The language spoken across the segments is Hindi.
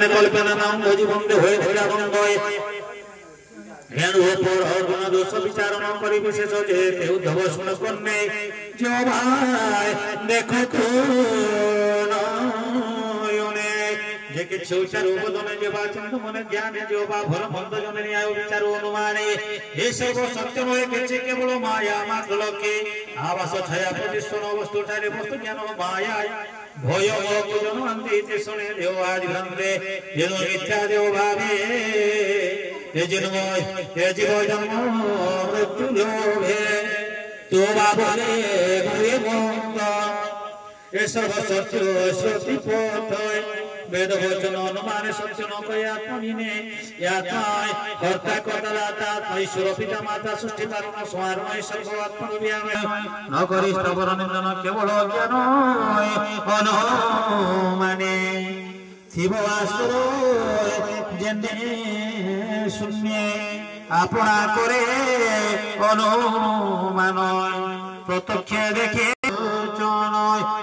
মানে কল্পনা নাম জীবনে হয়ে বন্ধয় জ্ঞান উপর অর্জুন দোষ বিচার ন করি বিশেষ যে উদ্ধব শুন কন্যে যে ভাই দেখো যে কিছু চার বদনে যে বাচন মনে জ্ঞানে যে বা ভর মন্দ জনে ন্যায় বিচার অনুমানে এসব সত্য নয় কিছু কেবল মায়া মাত্র লোকে আবাস ছায়া প্রতিষ্ঠিত বস্তু ঠারে বস্তু জ্ঞান মায়া ভয় জন অন্তিতে শুনে দেও আজ ভ্রান্তে যেন মিথ্যা দেও ভাবে এ জন্ম এ জীব জন্ম মৃত্যু লোভে তো বাবলে ঘুরে মন্দ এসব সত্য সত্যি পথ वेद वचन अनुमान सत्य न कहे आत्महीने यात्माय कर्ता कर्ता ईश्वर पिता माता सृष्टि कारण स्वारण सर्व आत्मविज्ञान न करिष्ठ निंदन केवल ज्ञान अनुमाने शिव आसुर जेने शून्य अपना करे अनुमान प्रत्यक्ष देखे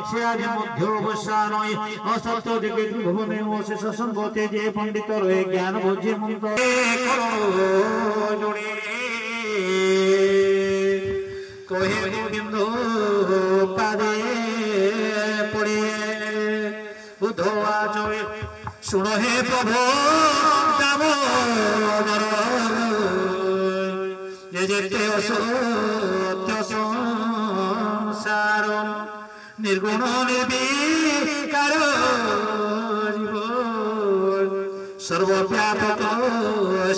से आज मध्य अवसा नय असत्य दिखे भुवने शेष संगते जे पंडित रहे ज्ञान भोजे मंत्र जोड़े कहे बिंदु पादे पड़े बुधो आज सुन हे प्रभु दामोदर जे जेते असत्य संसार निर्गुण निर्विकार सर्वव्यापक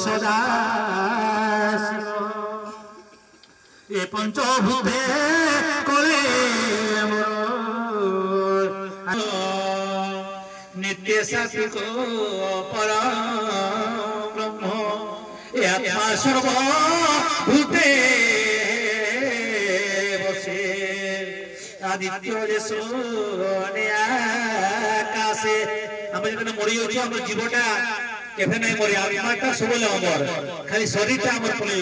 सदा ए पंचभूते कले नित्य सात्विक परम ब्रह्म आत्मा सर्वभूते आदित्य आकाशे आम जो मरी जाऊँ आम जीवटा केवे ना मरी आत्माटा सब अमर खाली शरीरटा आम पलि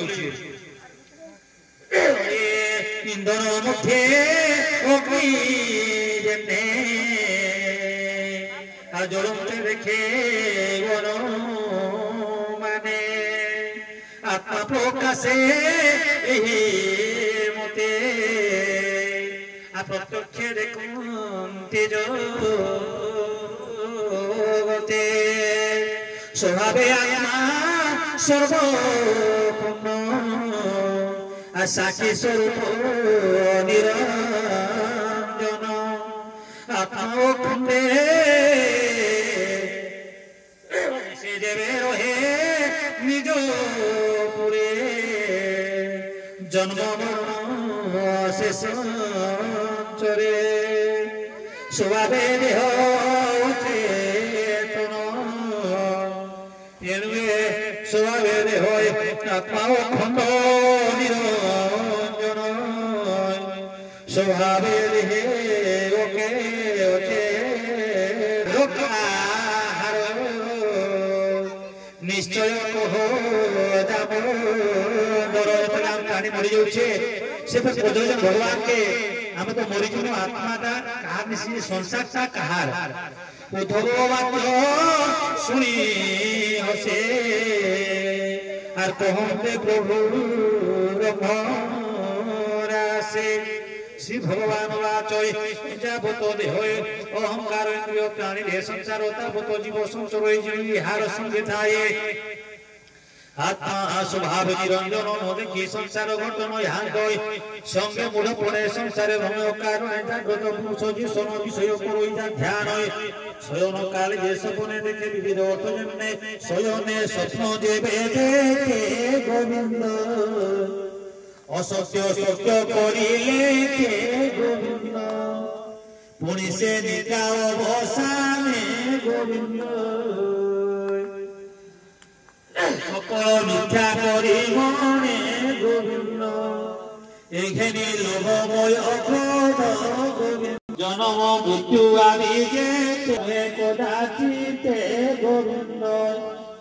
इंधन मध्य अग्नि जलते देखे माने आत्मा प्रकाशे मते प्रत्यक्ष देखते जगते स्वभावे आत्मा सर्वपूर्ण साक्षी स्वरूप निरंजन आत्मा खंडे से देवे रहे निज पुरे जन्म शेष चरे स्वभावे देह चेतन स्वभावे देह आत्मा खंड निरंजन स्वभावे देहे ओके ओके लोकाहार निश्चय कहो दामोदर नाम कहानी मरी जाऊे से भगवान के आम तो मरी जो आत्माटा कहार निश्चित संसारटा कहार उद्धव वाक्य शुणी हसे और कहते प्रभु रघुरासे श्री भगवान वाचय जाबत देह अहंकार इंद्रिय प्राणी देह संसार ताबत जीव संसार हार संगे थाए आत्मा स्वभाव निरंजन न देखी संसार घटन यहाँ गए संगे मूढ़ पड़े संसार भ्रम कारण जागृत पुरुष जीवन विषय करो ध्यान शयन काल जे सपने देखे विविध अर्थ जन्मे शयने स्वप्न जेबे देखे गोविंद असत्य सत्य करिले गोविंद पुनि से निद्रा अवसाने गोविंद सकल मिथ्या करी मने गोविंद एखेनि लोभमय अक्रोध गोविंद जन्म मृत्यु आदि जे कदाचिते गोविंद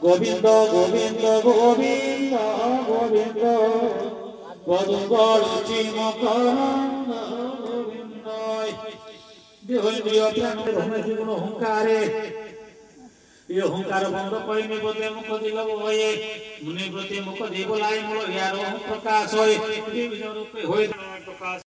गोविंद गोविंद गोविंद गोविंद पदुंग रुचि मकरंद गोविंद देहेन्द्रिय प्राण जीवन अहंकारे ये अहंकार बंद कोई निबोधे मुख दिल होए मुनि प्रति मुख दी बोलाई मूल यार प्रकाश होए रूपे होए प्रकाश